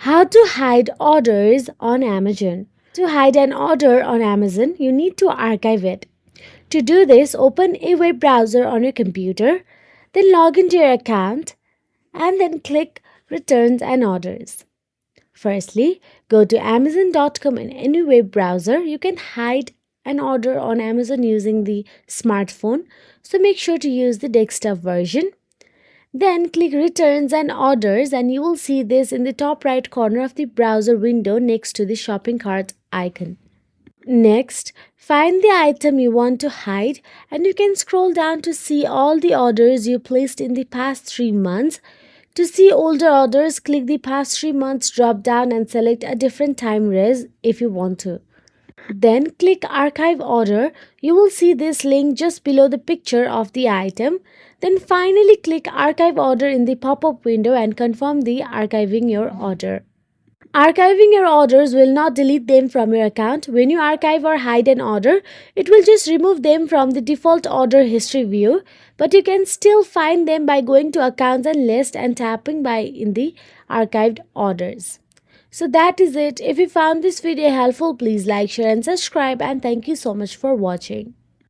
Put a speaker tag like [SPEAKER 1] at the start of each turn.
[SPEAKER 1] How to hide orders on Amazon. To hide an order on Amazon, you need to archive it. To do this, open a web browser on your computer, then log into your account, and then click Returns and Orders. Firstly, go to Amazon.com in any web browser. You can hide an order on Amazon using the smartphone, so make sure to use the desktop version. Then click Returns and Orders, and you will see this in the top right corner of the browser window next to the shopping cart icon. Next, find the item you want to hide, and you can scroll down to see all the orders you placed in the past 3 months. To see older orders, click the past 3 months drop down and select a different time res if you want to. Then click Archive Order. You will see this link just below the picture of the item. Then finally click Archive Order in the pop-up window and confirm the archiving your order. Archiving your orders will not delete them from your account. When you archive or hide an order, it will just remove them from the default order history view, but you can still find them by going to Accounts and List and tapping by in the archived orders. So that is it. If you found this video helpful, please like, share and subscribe, and thank you so much for watching.